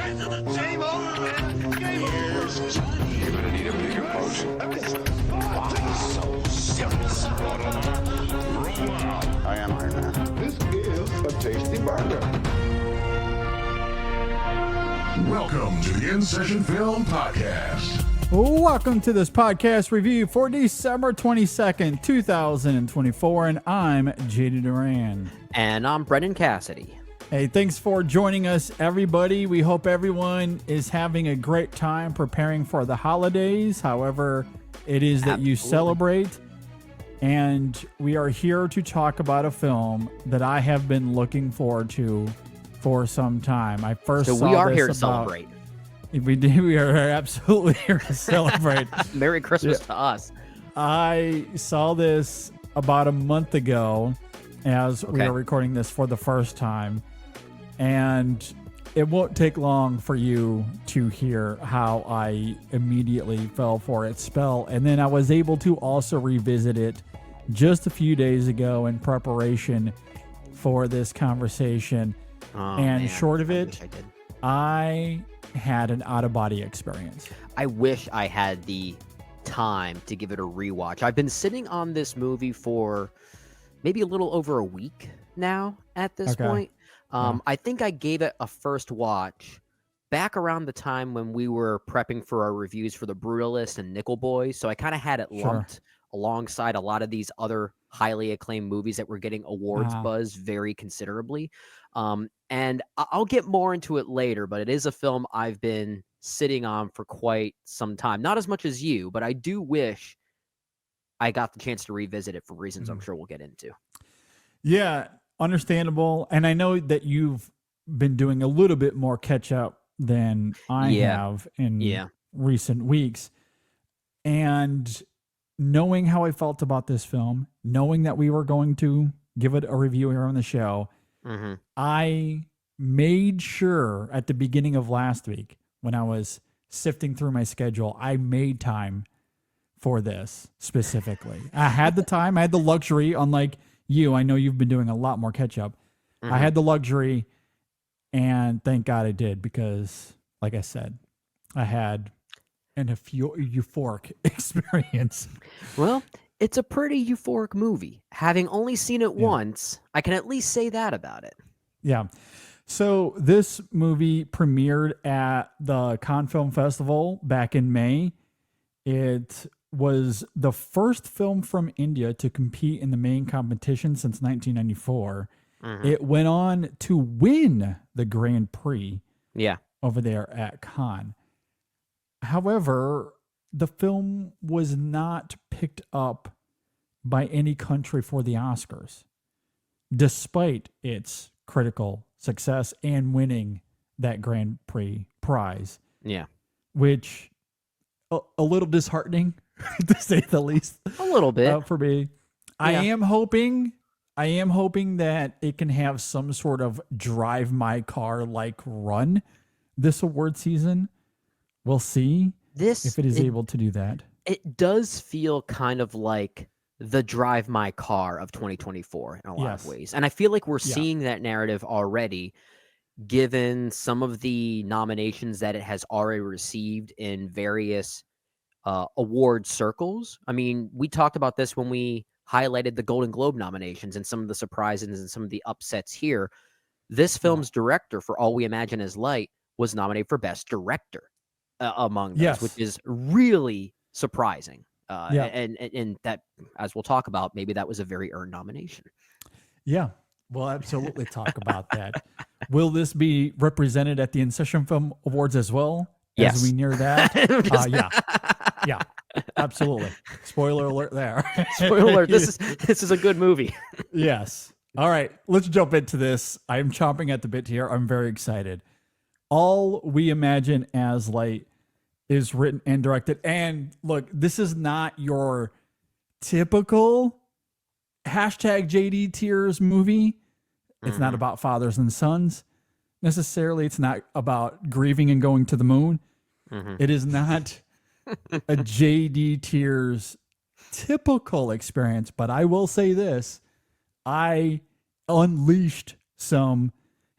Game over. Game over. You're gonna need a bigger potion. So serious. I am Iron Man. This is a tasty burger. Welcome to the In Session Film Podcast. Welcome to this podcast review for December 22nd, 2024, and I'm JD Duran. And I'm Brendan Cassidy. Hey, thanks for joining us, everybody. We hope everyone is having a great time preparing for the holidays, however it is that you celebrate. And we are here to talk about a film that I have been looking forward to for some time. I first So saw we are this here to about- celebrate. We do. We are absolutely here to celebrate. Merry Christmas to us. I saw this about a month ago as we Okay. were recording this for the first time. And it won't take long for you to hear how I immediately fell for its spell. And then I was able to also revisit it just a few days ago in preparation for this conversation. Oh, And man, short of I it, wish I did. I had an out-of-body experience. I wish I had the time to give it a rewatch. I've been sitting on this movie for maybe a little over a week now at this Okay. point. I think I gave it a first watch back around the time when we were prepping for our reviews for The Brutalist and Nickel Boys. So I kind of had it Sure. lumped alongside a lot of these other highly acclaimed movies that were getting awards buzz very considerably. And I'll get more into it later, but it is a film I've been sitting on for quite some time. Not as much as you, but I do wish I got the chance to revisit it for reasons I'm sure we'll get into. Yeah, understandable. And I know that you've been doing a little bit more catch up than I have in recent weeks. And knowing how I felt about this film, knowing that we were going to give it a review here on the show, I made sure at the beginning of last week when I was sifting through my schedule, I made time for this specifically. I had the time, I had the luxury, unlike you. I know you've been doing a lot more catch up. I had the luxury, and thank God I did, because like I said, I had an euphoric experience. Well, it's a pretty euphoric movie. Having only seen it once, I can at least say that about it. Yeah. So this movie premiered at the Cannes Film Festival back in May. It was the first film from India to compete in the main competition since 1994. It went on to win the Grand Prix over there at Cannes. However, the film was not picked up by any country for the Oscars, despite its critical success and winning that Grand Prix prize. Yeah. Which a little disheartening to say the least. A little bit. For me. I am hoping that it can have some sort of drive my car like run this award season. We'll see if it is able to do that. It does feel kind of like the Drive My Car of 2024 in a lot of ways. And I feel like we're seeing that narrative already, given some of the nominations that it has already received in various award circles. I mean, we talked about this when we highlighted the Golden Globe nominations and some of the surprises and some of the upsets here. This film's director, For All We Imagine Is Light, was nominated for Best Director among those, which is really surprising. And that, as we'll talk about, maybe that was a very earned nomination. Yeah, we'll absolutely talk about that. Will this be represented at the In Session Film Awards as well? As we near that? Yeah, absolutely. Spoiler alert there. Spoiler alert, this is a good movie. Yes. All right, let's jump into this. I'm chomping at the bit here. I'm very excited. All We Imagine as Light is written and directed. And look, this is not your typical #JD Tears movie. It's not about fathers and sons necessarily. It's not about grieving and going to the moon. It is not a JD Tears typical experience, but I will say this. I unleashed some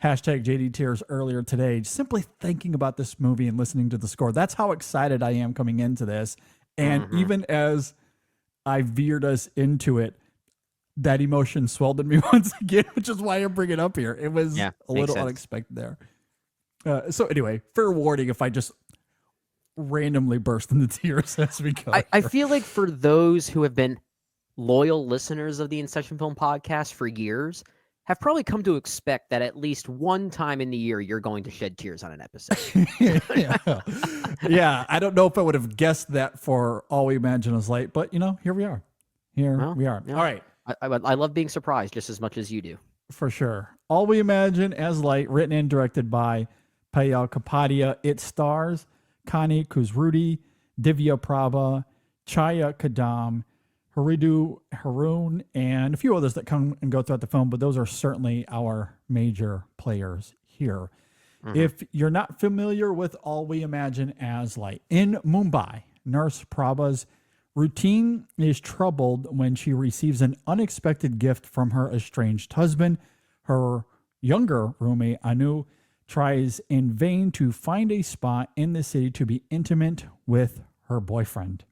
hashtag JD Tears earlier today, simply thinking about this movie and listening to the score. That's how excited I am coming into this. And even as I veered us into it, that emotion swelled in me once again, which is why I bring it up here. It was a little unexpected there. So anyway, fair warning if I just randomly burst into tears as we go. I feel like for those who have been loyal listeners of the In Session Film podcast for years, have probably come to expect that at least one time in the year you're going to shed tears on an episode. Yeah, I don't know if I would have guessed that for All We Imagine Is Light, but here we are. We are. Yeah. All right. I love being surprised just as much as you do. For sure. All We Imagine As Light, written and directed by Payal Kapadia. It stars Kani Kuzrudi, Divya Prabha, Chaya Kadam, Haridu Haroon, and a few others that come and go throughout the film, but those are certainly our major players here. If you're not familiar with All We Imagine As Light, in Mumbai, Nurse Prabha's routine is troubled when she receives an unexpected gift from her estranged husband. Her younger roommate, Anu, tries in vain to find a spot in the city to be intimate with her boyfriend.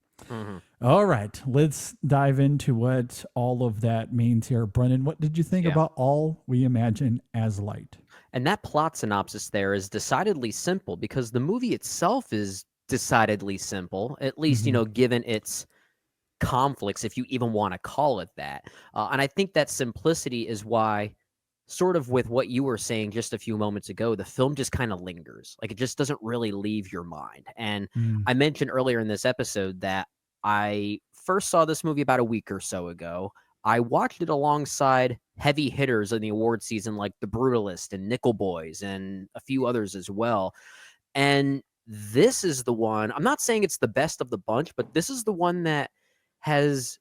All right, let's dive into what all of that means here. Brennan, what did you think about All We Imagine As Light? And that plot synopsis there is decidedly simple because the movie itself is decidedly simple, at least, given its conflicts, if you even want to call it that. And I think that simplicity is why, sort of with what you were saying just a few moments ago, the film just kind of lingers. Like, it just doesn't really leave your mind. And I mentioned earlier in this episode that I first saw this movie about a week or so ago. I watched it alongside heavy hitters in the award season like The Brutalist and Nickel Boys and a few others as well. And this is the one, I'm not saying it's the best of the bunch, but this is the one that has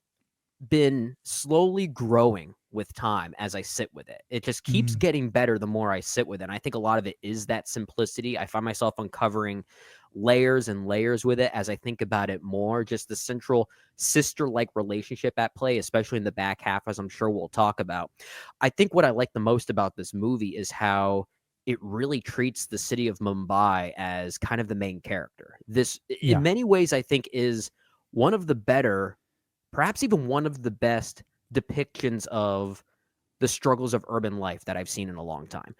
been slowly growing with time as I sit with it. It just keeps getting better the more I sit with it. And I think a lot of it is that simplicity. I find myself uncovering layers and layers with it as I think about it more. Just the central sister-like relationship at play, especially in the back half, as I'm sure we'll talk about. I think what I like the most about this movie is how it really treats the city of Mumbai as kind of the main character. This, in many ways, I think is one of the better, perhaps even one of the best depictions of the struggles of urban life that I've seen in a long time.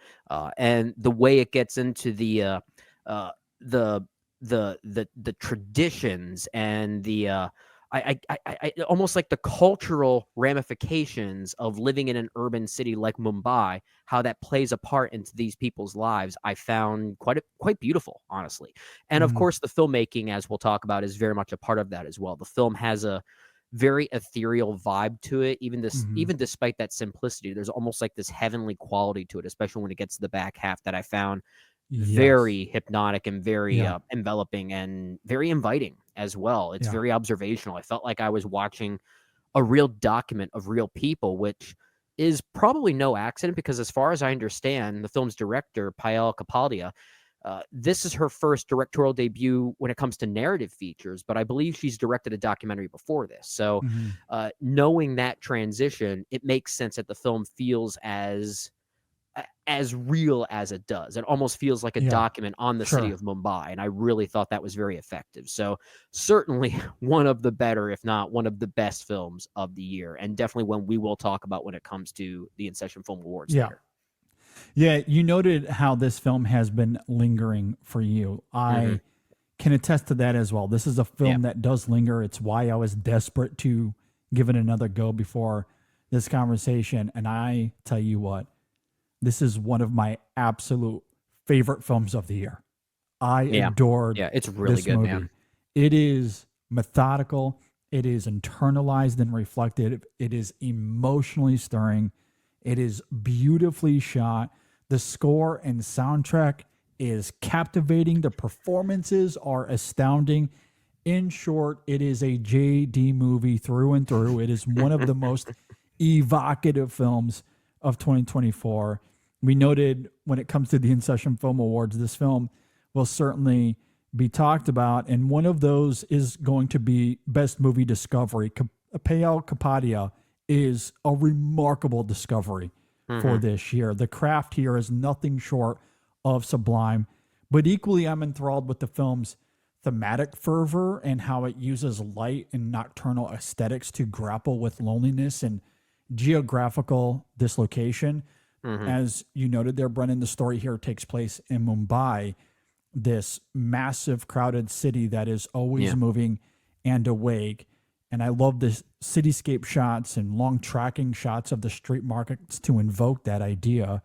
And the way it gets into the traditions and the I almost like the cultural ramifications of living in an urban city like Mumbai, how that plays a part into these people's lives, I found quite beautiful, honestly. And of course, the filmmaking, as we'll talk about, is very much a part of that as well. The film has a very ethereal vibe to it, even despite that simplicity. There's almost like this heavenly quality to it, especially when it gets to the back half, that I found very hypnotic and very enveloping and very inviting as well. It's very observational. I felt like I was watching a real document of real people, which is probably no accident because, as far as I understand, the film's director, Payal Kapadia, this is her first directorial debut when it comes to narrative features, but I believe she's directed a documentary before this. So knowing that transition, it makes sense that the film feels as real as it does. It almost feels like a document on the city of Mumbai, and I really thought that was very effective. So certainly one of the better, if not one of the best films of the year, and definitely one we will talk about when it comes to the In Session Film Awards. Yeah, you noted how this film has been lingering for you. I can attest to that as well. This is a film that does linger. It's why I was desperate to give it another go before this conversation. And I tell you what, this is one of my absolute favorite films of the year. I adored it's really this good, movie. man. It is methodical. It is internalized and reflected. It is emotionally stirring. It is beautifully shot. The score and soundtrack is captivating. The performances are astounding. In short, it is a JD movie through and through. It is one of the most evocative films of 2024. We noted when it comes to the In Session Film Awards, this film will certainly be talked about, and one of those is going to be Best Movie Discovery. Payal Kapadia is a remarkable discovery for this year. The craft here is nothing short of sublime, but equally I'm enthralled with the film's thematic fervor and how it uses light and nocturnal aesthetics to grapple with loneliness and geographical dislocation. As you noted there, Brennan, the story here takes place in Mumbai, this massive crowded city that is always moving and awake. And I love the cityscape shots and long tracking shots of the street markets to invoke that idea.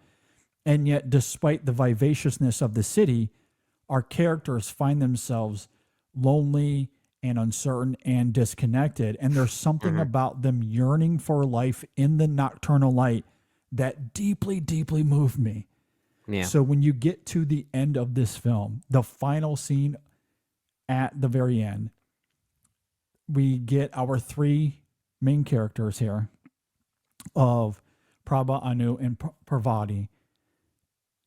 And yet, despite the vivaciousness of the city, our characters find themselves lonely and uncertain and disconnected. And there's something about them yearning for life in the nocturnal light that deeply, deeply moved me. Yeah. So when you get to the end of this film, the final scene at the very end, we get our three main characters here of Prabha, Anu, and Parvati.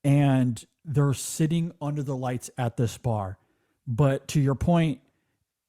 And they're sitting under the lights at this bar. But to your point,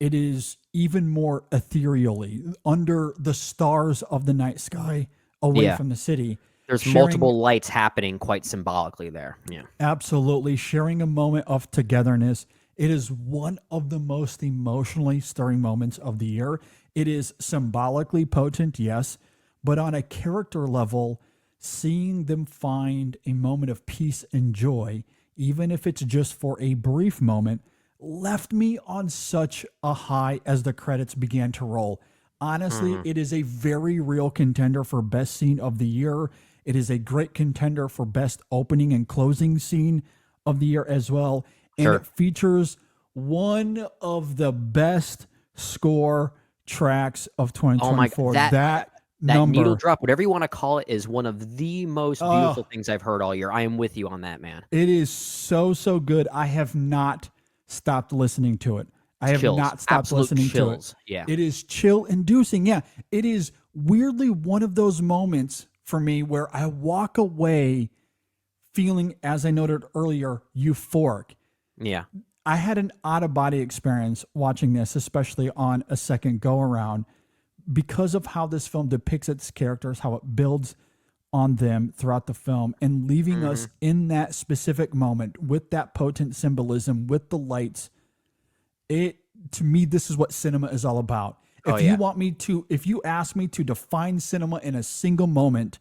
it is even more ethereally under the stars of the night sky away from the city. There's multiple lights happening quite symbolically there. Yeah. Absolutely. Sharing a moment of togetherness. It is one of the most emotionally stirring moments of the year. It is symbolically potent, yes, but on a character level, seeing them find a moment of peace and joy, even if it's just for a brief moment, left me on such a high as the credits began to roll. Honestly, it is a very real contender for best scene of the year. It is a great contender for best opening and closing scene of the year as well. And it features one of the best score tracks of 2024. Oh my, that number, needle drop, whatever you want to call it, is one of the most beautiful things I've heard all year. I am with you on that, man. It is so, so good. I have not stopped listening to it. I have not stopped listening to it. Yeah. It is chill inducing. Yeah. It is weirdly one of those moments for me where I walk away feeling, as I noted earlier, euphoric. Yeah. I had an out-of-body experience watching this, especially on a second go-around, because of how this film depicts its characters, how it builds on them throughout the film, and leaving us in that specific moment with that potent symbolism, with the lights. To me, this is what cinema is all about. If you ask me to define cinema in a single moment,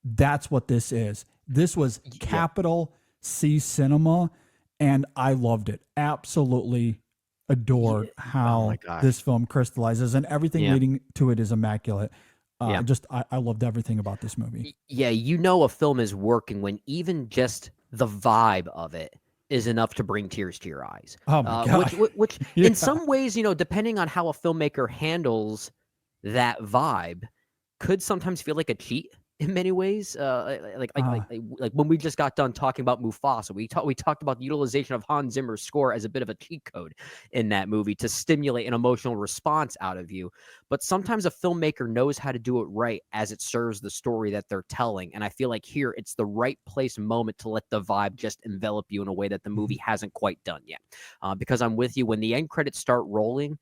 that's what this is. This was capital C cinema, and I loved it. Absolutely adored how this film crystallizes, and everything leading to it is immaculate. I loved everything about this movie. Yeah, you know a film is working when even just the vibe of it is enough to bring tears to your eyes. Oh my God. Which in some ways, depending on how a filmmaker handles that vibe, could sometimes feel like a cheat in many ways. Like when we just got done talking about Mufasa, we talked about the utilization of Hans Zimmer's score as a bit of a cheat code in that movie to stimulate an emotional response out of you. But sometimes a filmmaker knows how to do it right as it serves the story that they're telling. And I feel like here it's the right place and moment to let the vibe just envelop you in a way that the movie hasn't quite done yet. Because I'm with you, when the end credits start rolling,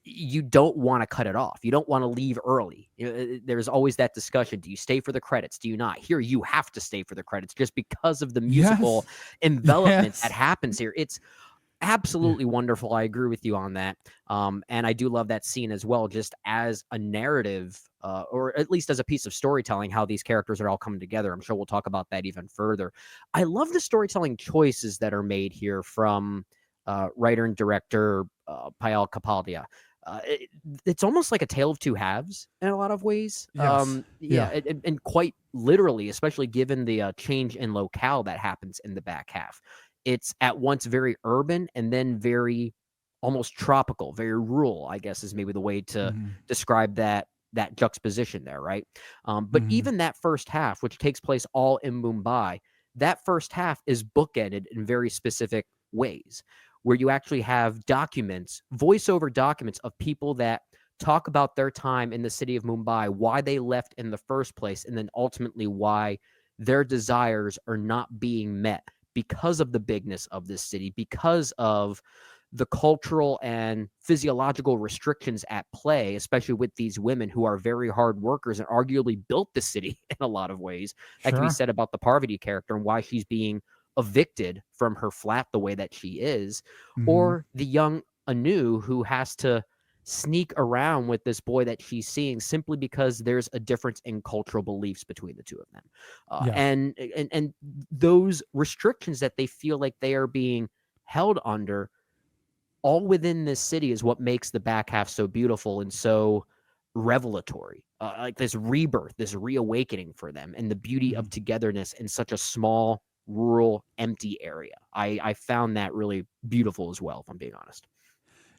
you don't want to cut it off. You don't want to leave early. There's always that discussion. Do you stay for the credits? Do you not? Here, you have to stay for the credits just because of the musical envelopment that happens here. It's absolutely wonderful. I agree with you on that. And I do love that scene as well, just as a narrative, or at least as a piece of storytelling, how these characters are all coming together. I'm sure we'll talk about that even further. I love the storytelling choices that are made here from writer and director Payal Kapadia. It's almost like a tale of two halves in a lot of ways. And quite literally, especially given the change in locale that happens in the back half. It's at once very urban and then very almost tropical, very rural, I guess is maybe the way to describe that juxtaposition there, right? But even that first half, which takes place all in Mumbai, that first half is bookended in very specific ways, where you actually have documents, voiceover documents of people that talk about their time in the city of Mumbai, why they left in the first place, and then ultimately why their desires are not being met because of the bigness of this city, because of the cultural and physiological restrictions at play, especially with these women who are very hard workers and arguably built the city in a lot of ways. That can be said about the Parvati character and why she's being evicted from her flat the way that she is, or the young Anu who has to sneak around with this boy that she's seeing simply because there's a difference in cultural beliefs between the two of them. And those restrictions that they feel like they are being held under all within this city is what makes the back half so beautiful and so revelatory. Like this rebirth, this reawakening for them, and the beauty of togetherness in such a small, rural, empty area. I found that really beautiful as well, if I'm being honest.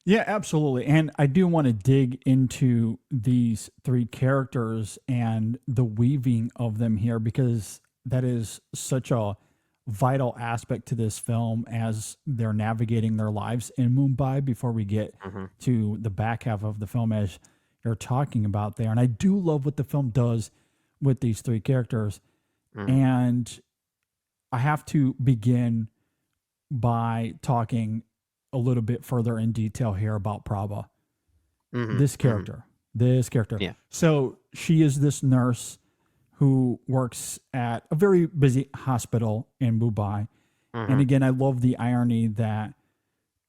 Yeah, absolutely. And I do want to dig into these three characters and the weaving of them here, because that is such a vital aspect to this film as they're navigating their lives in Mumbai before we get to the back half of the film, as you're talking about there. And I do love what the film does with these three characters. And I have to begin by talking a little bit further in detail here about Prabha. This character. Yeah. So she is this nurse who works at a very busy hospital in Mumbai. And again, I love the irony that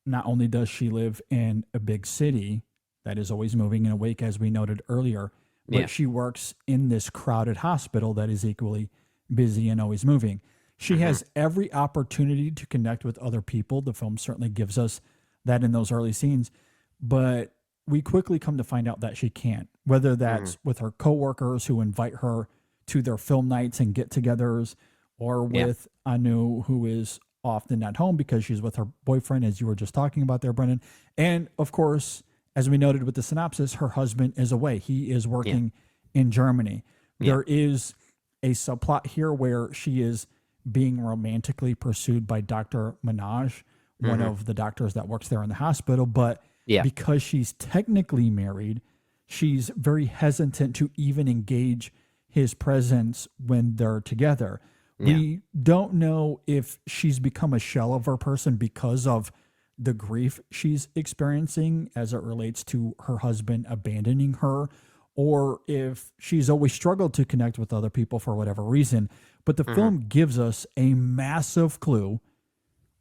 not only does she live in a big city that is always moving and awake, as we noted earlier, but she works in this crowded hospital that is equally busy and always moving. She has every opportunity to connect with other people. The film certainly gives us that in those early scenes, but we quickly come to find out that she can't, whether that's with her coworkers who invite her to their film nights and get-togethers, or with Anu, who is often at home because she's with her boyfriend, as you were just talking about there, Brendan. And of course, as we noted with the synopsis, her husband is away. He is working in Germany. There is a subplot here where she is being romantically pursued by Dr. Minaj, one of the doctors that works there in the hospital. But because she's technically married, she's very hesitant to even engage his presence when they're together. We don't know if she's become a shell of her person because of the grief she's experiencing as it relates to her husband abandoning her, or if she's always struggled to connect with other people for whatever reason. But the film gives us a massive clue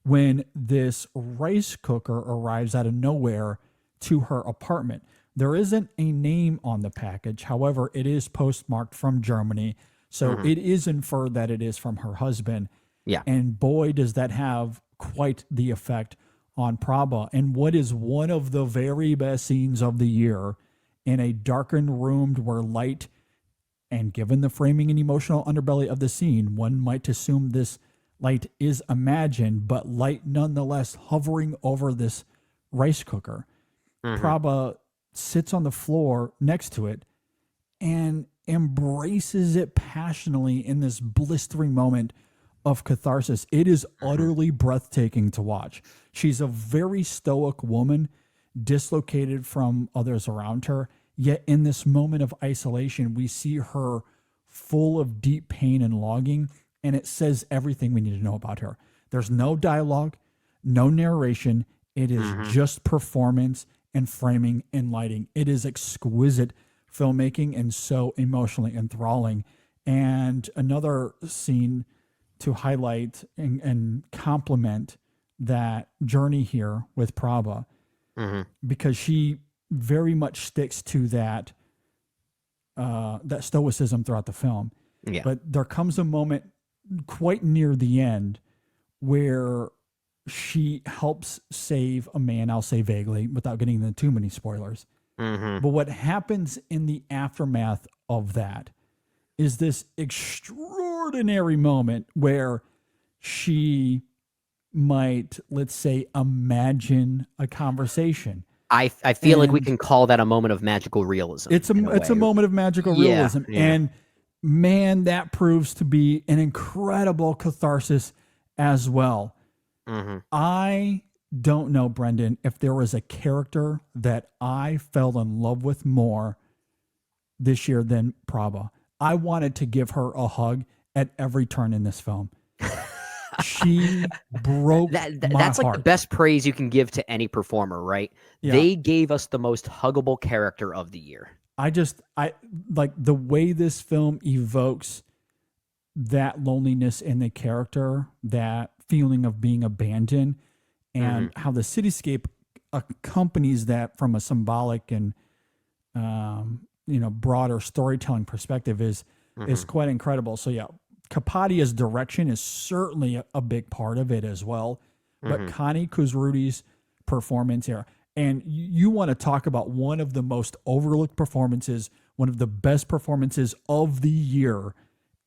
when this rice cooker arrives out of nowhere to her apartment. There isn't a name on the package. However, it is postmarked from Germany. So it is inferred that it is from her husband. Yeah. And boy, does that have quite the effect on Prabha. And what is one of the very best scenes of the year, in a darkened room where light, and given the framing and emotional underbelly of the scene, one might assume this light is imagined, but light nonetheless hovering over this rice cooker. Prabha sits on the floor next to it and embraces it passionately in this blistering moment of catharsis. It is utterly breathtaking to watch. She's a very stoic woman, dislocated from others around her. Yet in this moment of isolation, we see her full of deep pain and longing, and it says everything we need to know about her. There's no dialogue, no narration. It is just performance and framing and lighting. It is exquisite filmmaking and so emotionally enthralling. And another scene to highlight and complement that journey here with Prabha, because she very much sticks to that that stoicism throughout the film. But there comes a moment quite near the end where she helps save a man, I'll say vaguely, without getting into too many spoilers. But what happens in the aftermath of that is this extraordinary moment where she might, let's say, imagine a conversation. I feel like we can call that a moment of magical realism. It's a moment of magical realism. And man, that proves to be an incredible catharsis as well. I don't know, Brendan, if there was a character that I fell in love with more this year than Prabha. I wanted to give her a hug at every turn in this film. She broke that's my like the heart. best praise you can give to any performer, right? Yeah. They gave us the most huggable character of the year. I like the way this film evokes that loneliness in the character, that feeling of being abandoned, and how the cityscape accompanies that from a symbolic and broader storytelling perspective is quite incredible. So yeah, Kapadia's direction is certainly a big part of it as well. But Connie Kuzrudi's performance here, and you want to talk about one of the most overlooked performances, one of the best performances of the year.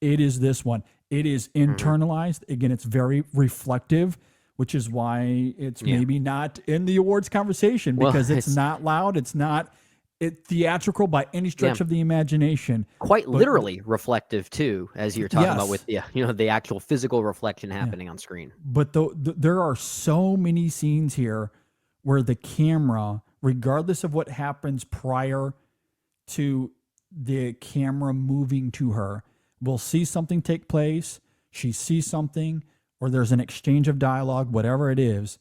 It is this one. It is internalized. Again, it's very reflective, which is why it's maybe not in the awards conversation because it's not loud. It's not theatrical by any stretch of the imagination. Quite literally reflective too, as you're talking about with the actual physical reflection happening on screen. But there are so many scenes here where the camera, regardless of what happens prior to the camera moving to her, will see something take place. She sees something, or there's an exchange of dialogue, whatever it is.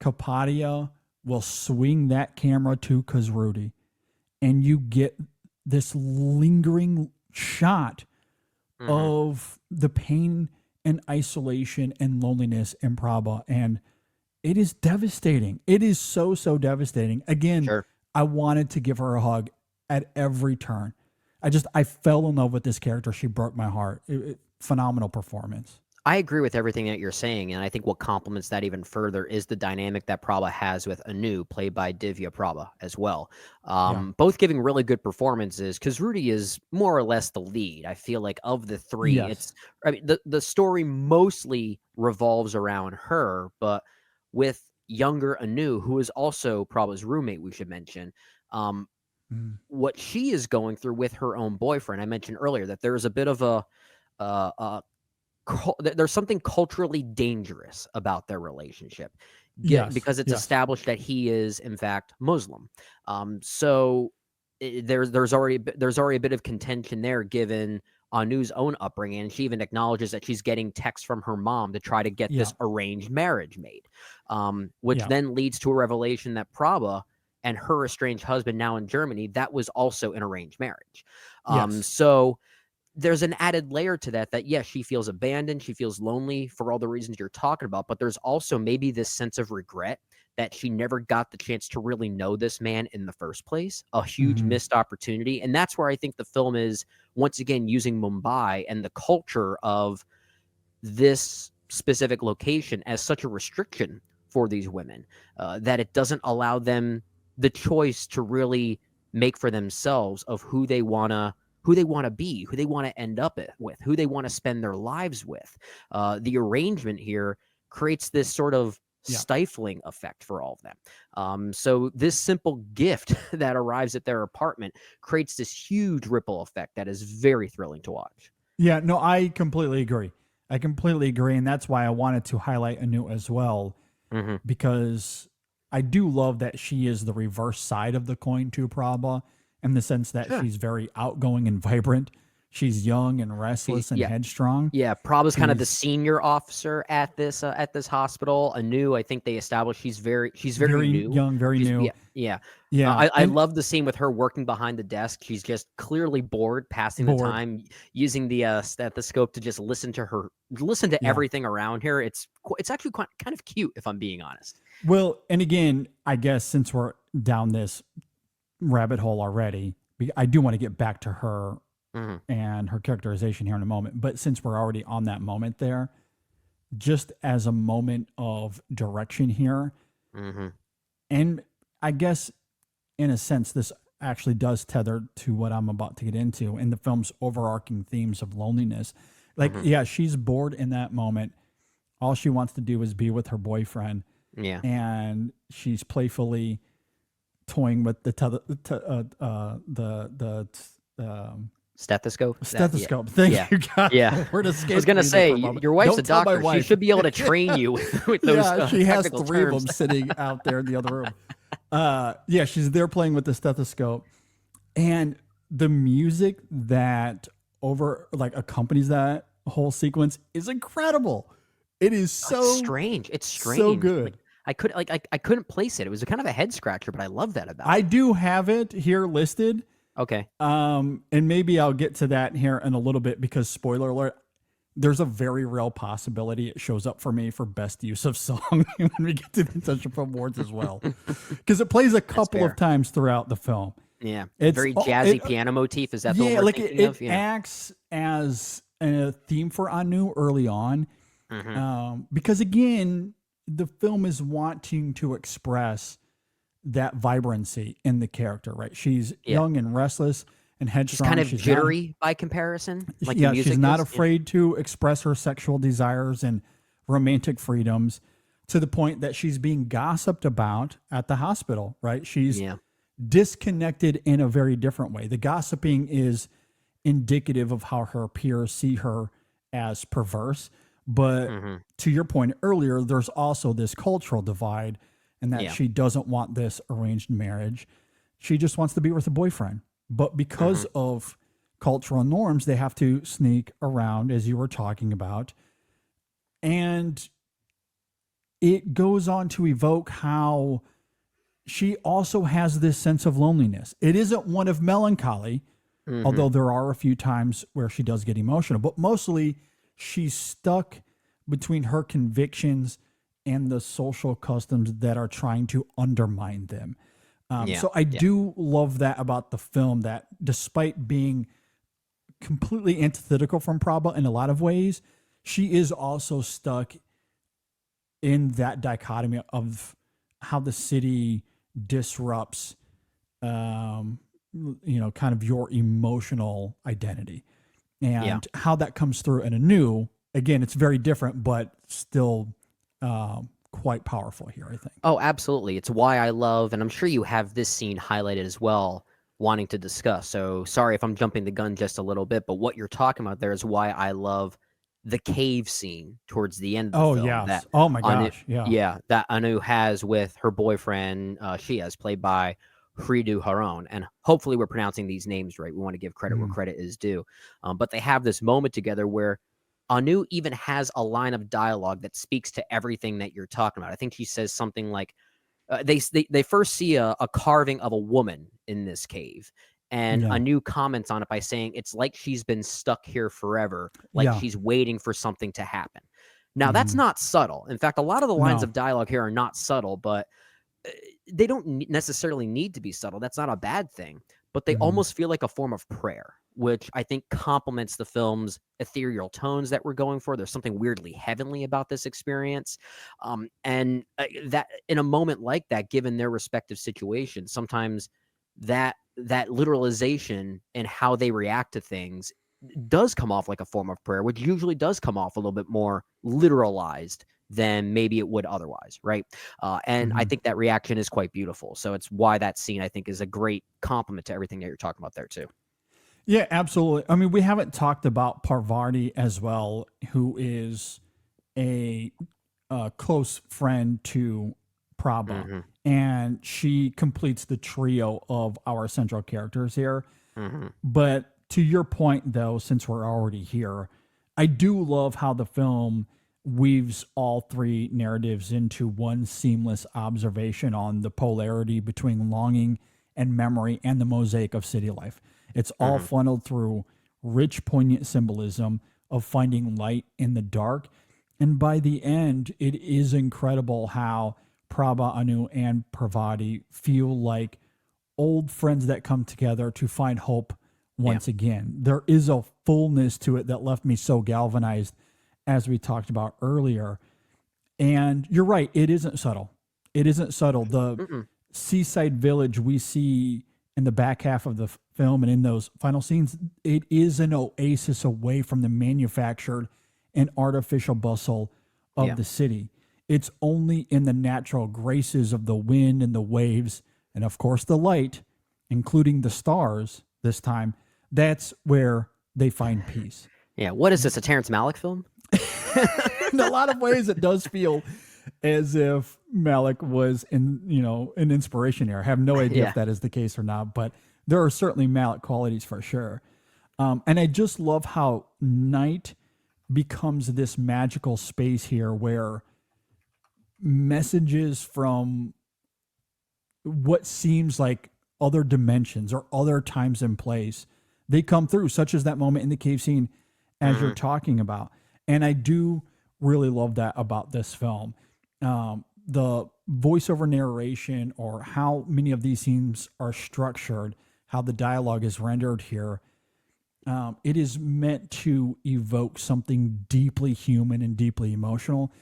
Kapadia will swing that camera to Kuzrudi, and you get this lingering shot of the pain and isolation and loneliness in Prabha, and it is devastating. It is so devastating. Again, I wanted to give her a hug at every turn. I fell in love with this character. She broke my heart. Phenomenal performance. I agree with everything that you're saying, and I think what complements that even further is the dynamic that Prabha has with Anu, played by Divya Prabha as well. Both giving really good performances, because Rudy is more or less the lead. I feel like of the three, the story mostly revolves around her, but with younger Anu, who is also Prabha's roommate, we should mention, what she is going through with her own boyfriend. I mentioned earlier that there's a bit of there's something culturally dangerous about their relationship because it's established that he is in fact Muslim. So there's already a bit of contention there given Anu's own upbringing, and she even acknowledges that she's getting texts from her mom to try to get this arranged marriage made, which then leads to a revelation that Prabha and her estranged husband, now in Germany, that was also an arranged marriage. So there's an added layer to that yes, she feels abandoned, she feels lonely for all the reasons you're talking about, but there's also maybe this sense of regret that she never got the chance to really know this man in the first place, a huge missed opportunity. And that's where I think the film is, once again, using Mumbai and the culture of this specific location as such a restriction for these women, that it doesn't allow them the choice to really make for themselves of who they want to be, who they want to end up with, who they want to spend their lives with. The arrangement here creates this sort of stifling effect for all of them. So this simple gift that arrives at their apartment creates this huge ripple effect that is very thrilling to watch. Yeah, no, I completely agree. And that's why I wanted to highlight Anu as well, because I do love that she is the reverse side of the coin to Prabha, in the sense that she's very outgoing and vibrant. She's young and restless and headstrong. Yeah, Prabha's kind of the senior officer at this hospital. Anu, I think they established she's very new. Young, very new. Yeah. I love the scene with her working behind the desk. She's just clearly bored, passing the time, using the stethoscope to just listen to everything around her. It's actually kind of cute, if I'm being honest. Well, and again, I guess since we're down this rabbit hole already, I do want to get back to her and her characterization here in a moment. But since we're already on that moment there, just as a moment of direction here, and I guess in a sense, this actually does tether to what I'm about to get into in the film's overarching themes of loneliness. Like, she's bored in that moment. All she wants to do is be with her boyfriend. Yeah. And she's playfully toying with the stethoscope. Stethoscope. Thank you, God. Yeah. We're I was gonna say your wife's a doctor. She should be able to train you with those. Yeah, she has three of them sitting out there in the other room. She's there playing with the stethoscope, and the music that accompanies that whole sequence is incredible. It is It's strange. It's strange. So good. I couldn't place it. It was a kind of a head scratcher, but I love that about it. I do have it here listed. Okay. And maybe I'll get to that here in a little bit because spoiler alert, there's a very real possibility it shows up for me for best use of song when we get to the Essential Film Awards as well. Because it plays a couple of times throughout the film. Yeah. It's very jazzy piano motif. Is that the one we're thinking of? It acts as a theme for Anu early on. Because again, the film is wanting to express that vibrancy in the character, right? She's young and restless and headstrong. She's kind of jittery by comparison. Like the music she's not afraid to express her sexual desires and romantic freedoms to the point that she's being gossiped about at the hospital, right? She's disconnected in a very different way. The gossiping is indicative of how her peers see her as perverse. But to your point earlier, there's also this cultural divide and that she doesn't want this arranged marriage. She just wants to be with a boyfriend. But because of cultural norms, they have to sneak around, as you were talking about. And it goes on to evoke how she also has this sense of loneliness. It isn't one of melancholy, although there are a few times where she does get emotional, but mostly she's stuck between her convictions and the social customs that are trying to undermine them. So I do love that about the film, that despite being completely antithetical from Prabha in a lot of ways, she is also stuck in that dichotomy of how the city disrupts, kind of your emotional identity and how that comes through in Anu. Again, it's very different, but still quite powerful here, I think. Oh, absolutely. It's why I love, and I'm sure you have this scene highlighted as well, wanting to discuss. So sorry if I'm jumping the gun just a little bit, but what you're talking about there is why I love the cave scene towards the end of the film. Yes. That oh, my gosh. Yeah. That Anu has with her boyfriend, Shiaz, played by Hridu Haron. And hopefully we're pronouncing these names right. We want to give credit where credit is due. But they have this moment together where Anu even has a line of dialogue that speaks to everything that you're talking about. I think she says something like, they first see a carving of a woman in this cave. And Anu comments on it by saying, it's like she's been stuck here forever, like she's waiting for something to happen. Now, that's not subtle. In fact, a lot of the lines of dialogue here are not subtle, but they don't necessarily need to be subtle. That's not a bad thing. But they almost feel like a form of prayer, which I think complements the film's ethereal tones that we're going for. There's something weirdly heavenly about this experience. And that in a moment like that, given their respective situations, sometimes that literalization and how they react to things does come off like a form of prayer, which usually does come off a little bit more literalized than maybe it would otherwise, right? And I think that reaction is quite beautiful. So it's why that scene, I think, is a great compliment to everything that you're talking about there, too. Yeah, absolutely. I mean, we haven't talked about Parvati as well, who is a close friend to Prabha. And she completes the trio of our central characters here. But to your point, though, since we're already here, I do love how the film weaves all three narratives into one seamless observation on the polarity between longing and memory and the mosaic of city life. It's all funneled through rich, poignant symbolism of finding light in the dark. And by the end, it is incredible how Prabha, Anu, and Parvati feel like old friends that come together to find hope once again. There is a fullness to it that left me so galvanized, as we talked about earlier. And you're right, it isn't subtle. It isn't subtle. The seaside village we see in the back half of the film and in those final scenes, it is an oasis away from the manufactured and artificial bustle of the city. It's only in the natural graces of the wind and the waves, and of course the light, including the stars this time, that's where they find peace. Yeah, what is this, a Terrence Malick film? In a lot of ways, it does feel as if Malick was an inspiration here. I have no idea if that is the case or not, but there are certainly Malick qualities for sure. And I just love how night becomes this magical space here where messages from what seems like other dimensions or other times and place, they come through, such as that moment in the cave scene as you're talking about. And I do really love that about this film. The voiceover narration, or how many of these scenes are structured, how the dialogue is rendered here, it is meant to evoke something deeply human and deeply emotional,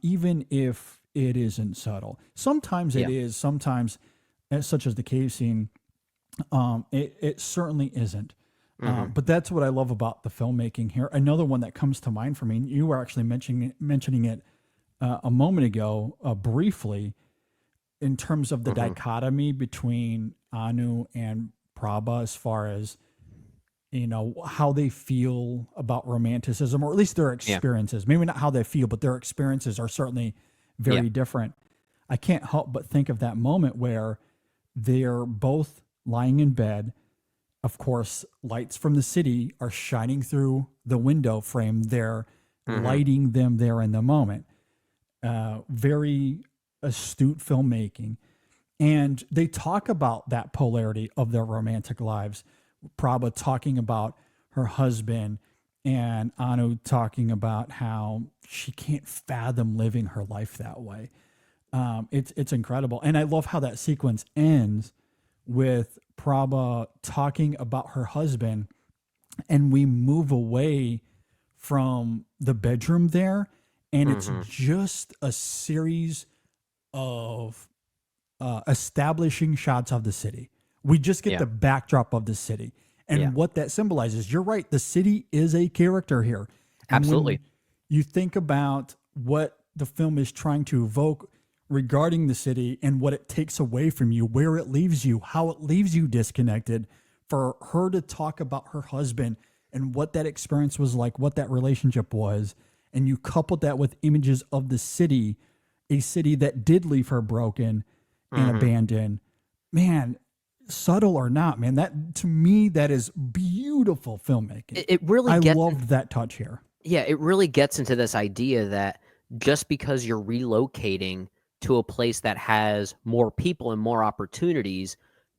even if it isn't subtle. Sometimes it is, sometimes, such as the cave scene, it certainly isn't. But that's what I love about the filmmaking here. Another one that comes to mind for me, and you were actually mentioning it a moment ago, briefly, in terms of the dichotomy between Anu and Prabha, as far as, you know, how they feel about romanticism, or at least their experiences. Maybe not how they feel, but their experiences are certainly very different. I can't help but think of that moment where they're both lying in bed. Of course, lights from the city are shining through the window frame. They're lighting them there in the moment. Very astute filmmaking. And they talk about that polarity of their romantic lives. Prabha talking about her husband, and Anu talking about how she can't fathom living her life that way. It's incredible. And I love how that sequence ends with Prabha talking about her husband, and we move away from the bedroom there, and it's just a series of establishing shots of the city. We just get the backdrop of the city and what that symbolizes. You're right. The city is a character here. And Absolutely. you think about what the film is trying to evoke regarding the city and what it takes away from you, where it leaves you, how it leaves you disconnected. For her to talk about her husband and what that experience was like, what that relationship was, and you coupled that with images of the city, a city that did leave her broken and abandoned. Man, subtle or not, man, that, to me, that is beautiful filmmaking. It really I loved that touch here. Yeah, it really gets into this idea that just because you're relocating to a place that has more people and more opportunities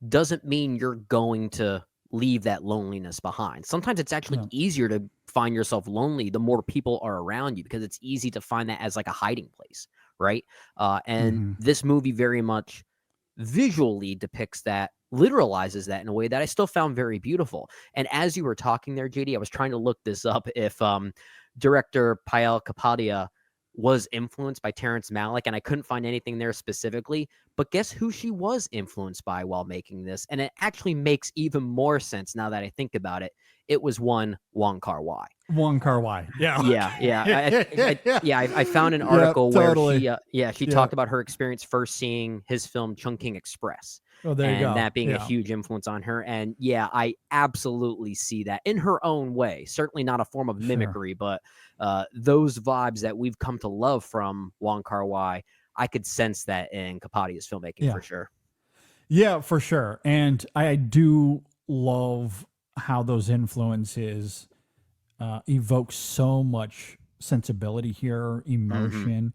doesn't mean you're going to leave that loneliness behind. Sometimes it's actually easier to find yourself lonely the more people are around you, because it's easy to find that as like a hiding place, right? And this movie very much visually depicts that, literalizes that in a way that I still found very beautiful. And as you were talking there, JD, I was trying to look this up, if director Payal Kapadia was influenced by Terrence Malick, and I couldn't find anything there specifically. But guess who she was influenced by while making this? And it actually makes even more sense now that I think about it. It was one Wong Kar-wai. Wong Kar-wai. Yeah. I found an article totally. where she talked about her experience first seeing his film Chungking Express. Oh, there you go. And that being a huge influence on her. And yeah, I absolutely see that in her own way. Certainly not a form of mimicry, but those vibes that we've come to love from Wong Kar-wai, I could sense that in Kapadia's filmmaking for sure. Yeah, for sure. And I do love how those influences evoke so much sensibility here, emotion.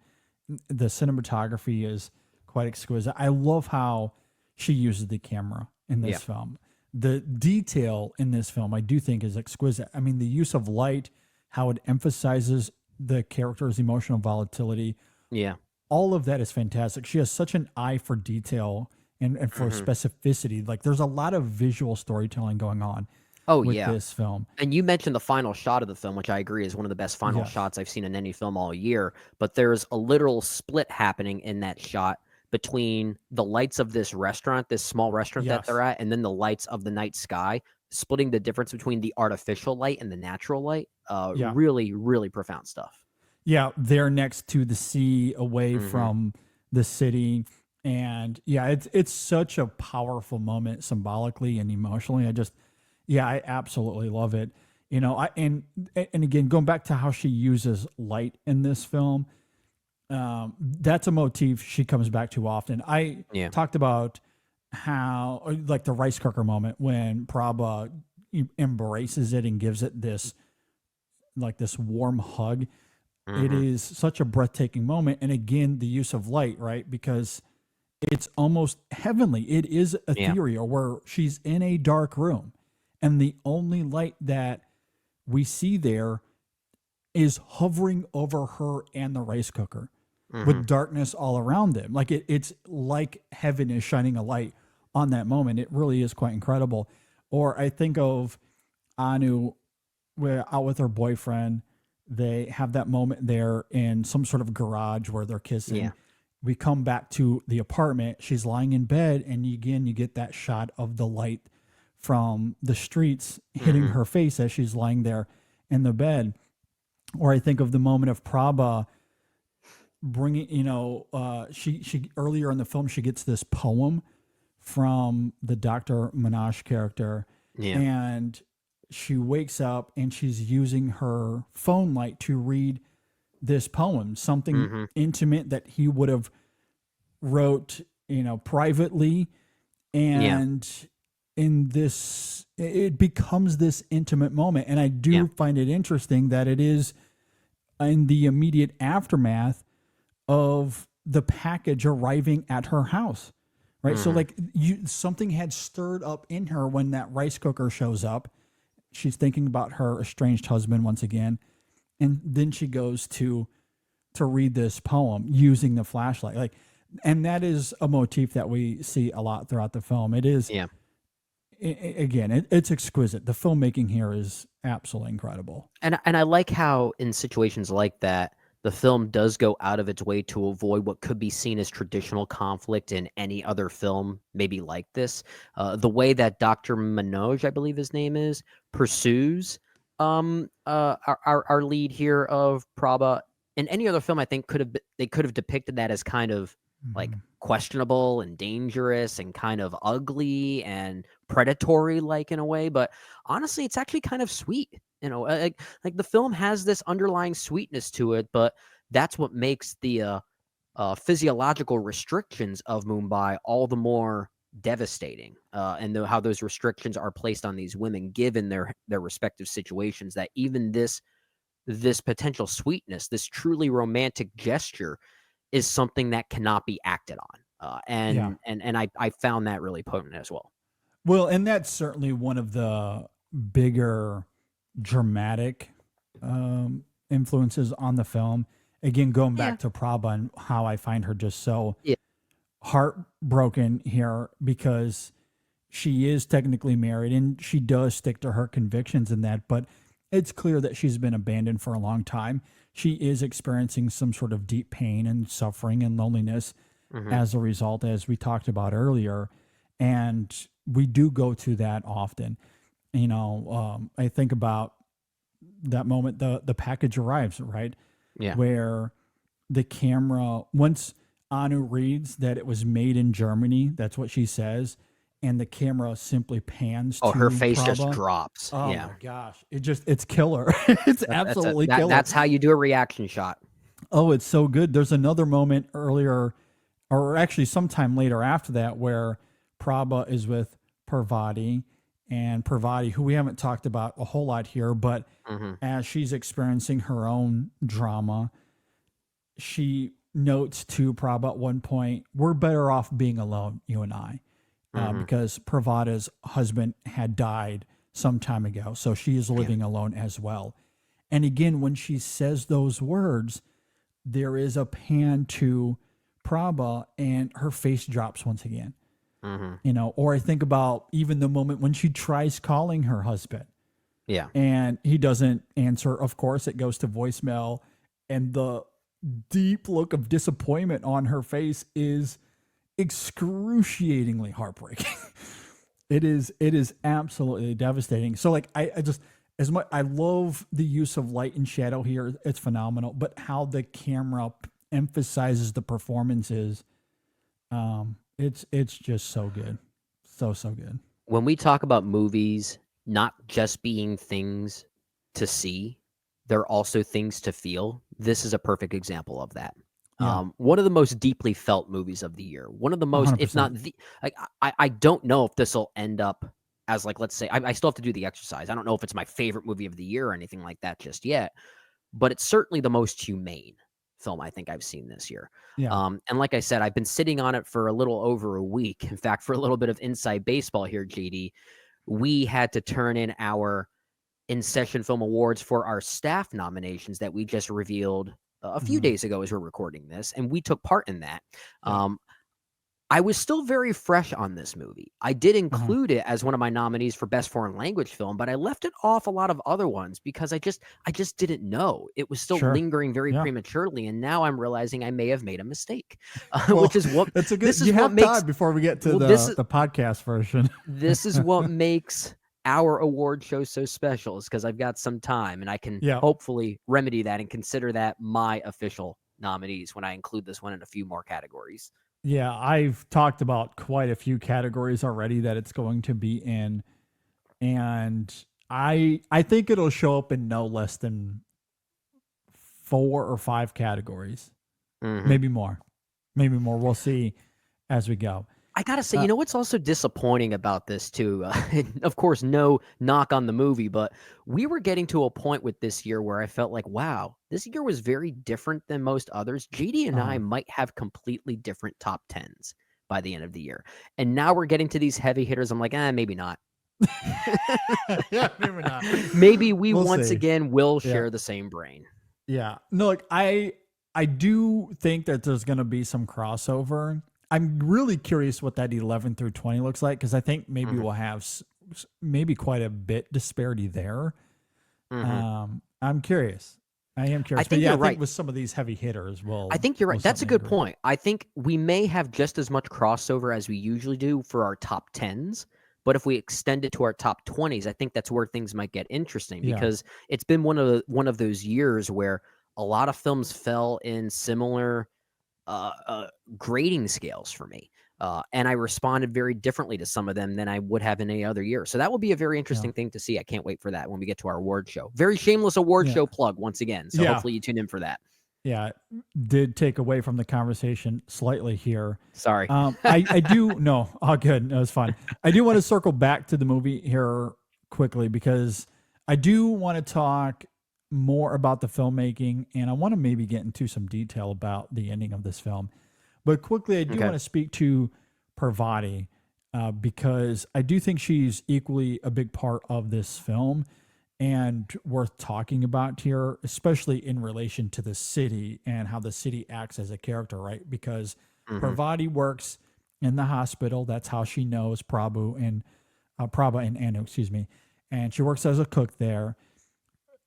The cinematography is quite exquisite. I love how she uses the camera in this film. The detail in this film, I do think, is exquisite. I mean, the use of light, how it emphasizes the character's emotional volatility. Yeah. All of that is fantastic. She has such an eye for detail and for specificity. Like, there's a lot of visual storytelling going on with this film. And you mentioned the final shot of the film, which I agree is one of the best final shots I've seen in any film all year. But there's a literal split happening in that shot between the lights of this restaurant, this small restaurant that they're at, and then the lights of the night sky, splitting the difference between the artificial light and the natural light. Really, really profound stuff. Yeah, they're next to the sea, away from the city. And it's such a powerful moment symbolically and emotionally. I absolutely love it. You know, and again, going back to how she uses light in this film, that's a motif she comes back to often. I talked about how, like, the rice cooker moment when Prabha embraces it and gives it this like this warm hug. It Mm-hmm. is such a breathtaking moment. And again, the use of light, right? Because it's almost heavenly. It is Yeah. ethereal where she's in a dark room and the only light that we see there is hovering over her and the rice cooker Mm-hmm. with darkness all around them. Like it's like heaven is shining a light on that moment. It really is quite incredible. Or I think of Anu, where out with her boyfriend, they have that moment there in some sort of garage where they're kissing. Yeah. We come back to the apartment. She's lying in bed, and you get that shot of the light from the streets hitting Mm-hmm. her face as she's lying there in the bed. Or I think of the moment of Prabha bringing, she earlier in the film she gets this poem from the Dr. Minaj character, Yeah. and she wakes up and she's using her phone light to read this poem, something Mm-hmm. intimate that he would have wrote, privately. Yeah. And in this, it becomes this intimate moment. And I do Yeah. find it interesting that it is in the immediate aftermath of the package arriving at her house. Right. So Mm-hmm. like something had stirred up in her when that rice cooker shows up. She's thinking about her estranged husband once again. And then she goes to read this poem using the flashlight. Like, and that is a motif that we see a lot throughout the film. It is, Yeah. again, it's exquisite. The filmmaking here is absolutely incredible. And I like how in situations like that, the film does go out of its way to avoid what could be seen as traditional conflict in any other film, maybe like this. The way that Dr. Manoj, I believe his name is, pursues our lead here of Prabha. In any other film, I think they could have depicted that as kind of like questionable and dangerous and kind of ugly and predatory, like in a way. But honestly, it's actually kind of sweet. Like the film has this underlying sweetness to it, but that's what makes the physiological restrictions of Mumbai all the more devastating, and how those restrictions are placed on these women given their respective situations. That even this potential sweetness, this truly romantic gesture, is something that cannot be acted on. And I found that really potent as well. Well, and that's certainly one of the bigger dramatic influences on the film. Again, going back to Prabha and how I find her just so Yeah. heartbroken here because she is technically married and she does stick to her convictions in that, but it's clear that she's been abandoned for a long time. She is experiencing some sort of deep pain and suffering and loneliness as a result, as we talked about earlier. And we do go to that often. I think about that moment, the package arrives, right? Yeah. Where the camera, once Anu reads that it was made in Germany, that's what she says, and the camera simply pans to her face Prabha. just drops. Oh Yeah. my gosh. It's killer. It's absolutely killer. That's how you do a reaction shot. Oh, it's so good. There's another moment earlier, or actually sometime later after that, where Prabha is with Parvati, and Parvati, who we haven't talked about a whole lot here, but as she's experiencing her own drama, she notes to Prabha at one point, "We're better off being alone, you and I," because Parvati's husband had died some time ago, so she is living alone as well. And again, when she says those words, there is a pan to Prabha, and her face drops once again. Or I think about even the moment when she tries calling her husband. Yeah. And he doesn't answer. Of course, it goes to voicemail. And the deep look of disappointment on her face is excruciatingly heartbreaking. It is absolutely devastating. So like I just, as much, I love the use of light and shadow here. It's phenomenal. But how the camera emphasizes the performances, it's just so good. So good. When we talk about movies not just being things to see, they're also things to feel. This is a perfect example of that. Yeah. One of the most deeply felt movies of the year. One of the most, if 100%. not the, like, I don't know if this will end up as like, let's say, I still have to do the exercise. I don't know if it's my favorite movie of the year or anything like that just yet, but it's certainly the most humane film I think I've seen this year. Yeah. And like I said, I've been sitting on it for a little over a week. In fact, for a little bit of inside baseball here, JD, we had to turn in our in-session film awards for our staff nominations that we just revealed a few days ago as we're recording this, and we took part in that. I was still very fresh on this movie. I did include it as one of my nominees for best foreign language film, but I left it off a lot of other ones because I just didn't know. It was still lingering very prematurely, and now I'm realizing I may have made a mistake. Which is what it's a good. This is you what have makes time before we get to the podcast version. This is what makes our award show so special, is because I've got some time and I can hopefully remedy that and consider that my official nominees when I include this one in a few more categories. Yeah, I've talked about quite a few categories already that it's going to be in, and I think it'll show up in no less than 4 or 5 categories, maybe more. We'll see as we go. I gotta say, you know what's also disappointing about this too? Of course, no knock on the movie, but we were getting to a point with this year where I felt like, wow, this year was very different than most others. JD and I might have completely different top 10s by the end of the year. And now we're getting to these heavy hitters. I'm like, maybe not. Yeah, maybe not. Maybe we'll once see. again will share the same brain. Yeah. No, like I do think that there's going to be some crossover. I'm really curious what that 11 through 20 looks like, because I think maybe we'll have maybe quite a bit disparity there. I'm curious. I am curious. I think you're right. I think with some of these heavy hitters, I think you're right. That's a good point. I think we may have just as much crossover as we usually do for our top 10s, but if we extend it to our top 20s, I think that's where things might get interesting, because it's been one of those years where a lot of films fell in similar grading scales for me. And I responded very differently to some of them than I would have in any other year. So that will be a very interesting thing to see. I can't wait for that when we get to our award show. Very shameless award show plug once again. So hopefully you tune in for that. Yeah, did take away from the conversation slightly here. Sorry. I do, no, all good. No, it's fine. I do want to circle back to the movie here quickly, because I do want to talk more about the filmmaking, and I want to maybe get into some detail about the ending of this film. But quickly, I do want to speak to Parvati, because I do think she's equally a big part of this film and worth talking about here, especially in relation to the city and how the city acts as a character, right? Because Parvati works in the hospital. That's how she knows Prabha and Anu, and she works as a cook there.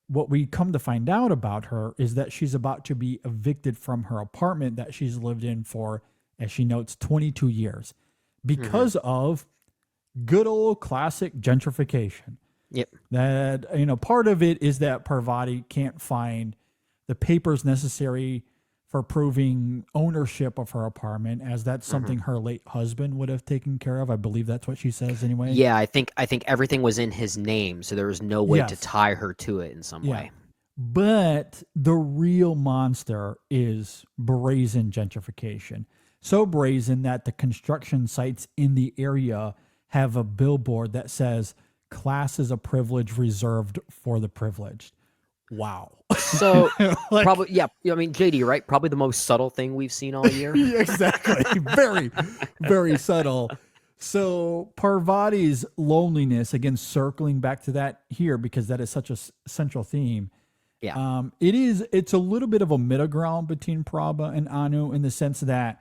What we come to find out about her is that she's about to be evicted from her apartment that she's lived in for, as she notes, 22 years because of good old classic gentrification. Yep. That, part of it is that Parvati can't find the papers necessary for proving ownership of her apartment, as that's something her late husband would have taken care of. I believe that's what she says anyway. Yeah, I think everything was in his name, so there was no way to tie her to it in some way. But the real monster is brazen gentrification. So brazen that the construction sites in the area have a billboard that says, "Class is a privilege reserved for the privileged." Wow. So probably, I mean, JD, right? Probably the most subtle thing we've seen all year. Exactly. Very, very subtle. So Parvati's loneliness, again, circling back to that here, because that is such a central theme. Yeah. It's a little bit of a middle ground between Prabha and Anu, in the sense that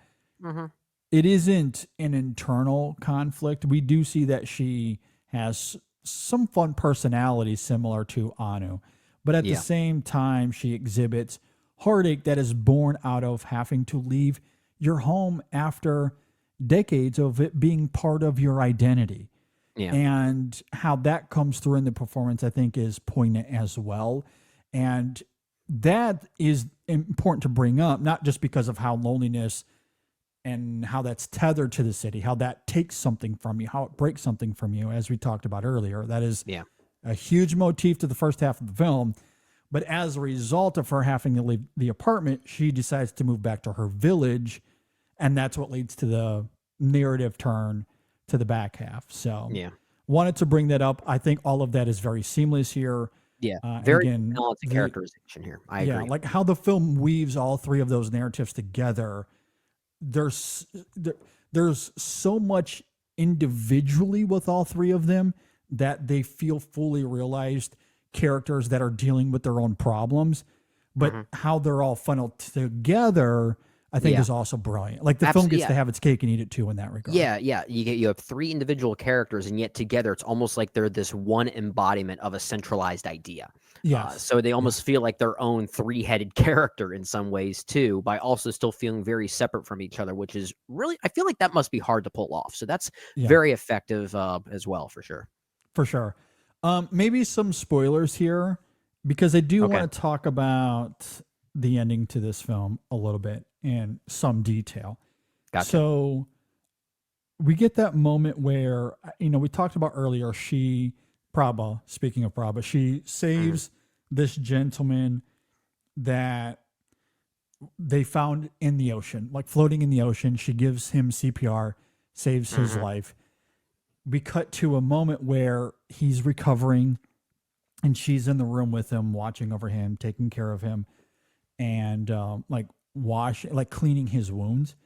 it isn't an internal conflict. We do see that she has some fun personality similar to Anu. But at the same time, she exhibits heartache that is born out of having to leave your home after decades of it being part of your identity. Yeah. And how that comes through in the performance, I think, is poignant as well. And that is important to bring up, not just because of how loneliness and how that's tethered to the city, how that takes something from you, how it breaks something from you, as we talked about earlier. That is a huge motif to the first half of the film. But as a result of her having to leave the apartment, she decides to move back to her village. And that's what leads to the narrative turn to the back half. So wanted to bring that up. I think all of that is very seamless here. Yeah, very again, balanced characterization here. I agree. Like how the film weaves all three of those narratives together. There's so much individually with all three of them that they feel fully realized characters that are dealing with their own problems, but how they're all funneled together, I think is also brilliant. Like the film gets to have its cake and eat it too in that regard. Yeah, yeah. You have three individual characters, and yet together it's almost like they're this one embodiment of a centralized idea. Yeah. So they almost feel like their own three-headed character in some ways too, by also still feeling very separate from each other, which is really, I feel like that must be hard to pull off. So that's very effective as well, for sure. For sure. Maybe some spoilers here, because I do want to talk about the ending to this film a little bit in some detail. Gotcha. So we get that moment where, we talked about earlier, Prabha, speaking of Prabha, she saves this gentleman that they found in the ocean, like floating in the ocean. She gives him CPR, saves his life. We cut to a moment where he's recovering and she's in the room with him, watching over him, taking care of him, and cleaning his wounds.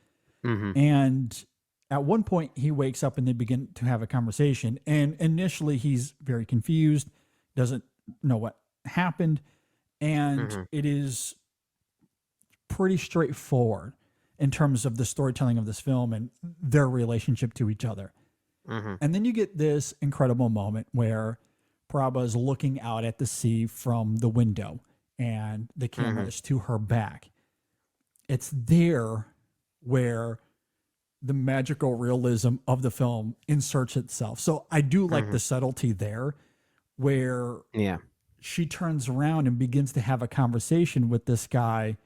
And at one point he wakes up and they begin to have a conversation. And initially he's very confused, doesn't know what happened. And it is pretty straightforward in terms of the storytelling of this film and their relationship to each other. And then you get this incredible moment where Prabha is looking out at the sea from the window and the camera is to her back. It's there where the magical realism of the film inserts itself. So I do like the subtlety there where she turns around and begins to have a conversation with this guy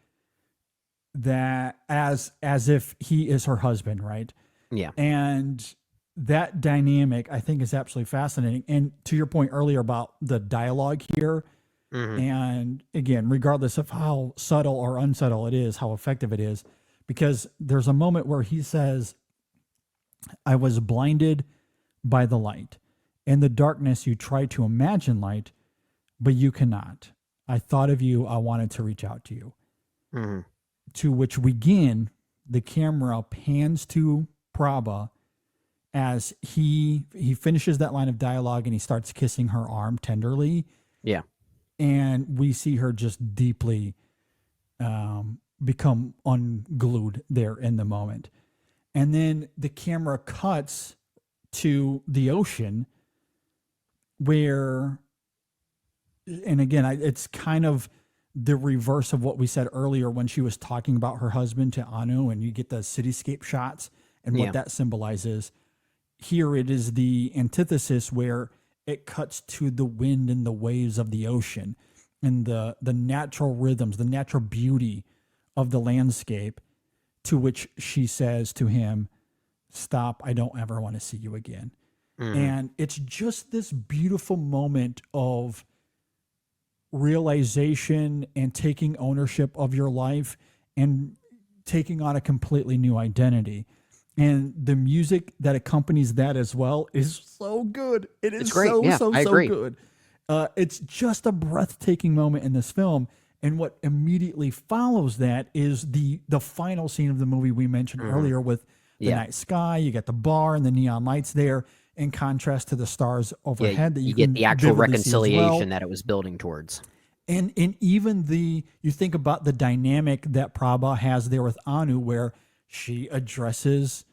that as if he is her husband, right? Yeah. And that dynamic I think is absolutely fascinating. And to your point earlier about the dialogue here, and again, regardless of how subtle or unsubtle it is, how effective it is, because there's a moment where he says, "I was blinded by the light. In the darkness, you try to imagine light, but you cannot. I thought of you. I wanted to reach out to you." To which again, the camera pans to Prabha as he finishes that line of dialogue and he starts kissing her arm tenderly. Yeah. And we see her just deeply become unglued there in the moment. And then the camera cuts to the ocean where, and again, it's kind of the reverse of what we said earlier when she was talking about her husband to Anu, and you get the cityscape shots and what that symbolizes. Here it is the antithesis where it cuts to the wind and the waves of the ocean and the natural rhythms, the natural beauty of the landscape, to which she says to him, "Stop, I don't ever want to see you again." And it's just this beautiful moment of realization and taking ownership of your life and taking on a completely new identity. And the music that accompanies that as well is so good. It's great. So good. It's just a breathtaking moment in this film. And what immediately follows that is the final scene of the movie we mentioned earlier with the night sky. You get the bar and the neon lights there in contrast to the stars overhead. That you get the actual reconciliation that it was building towards. And even you think about the dynamic that Prabha has there with Anu, where she addresses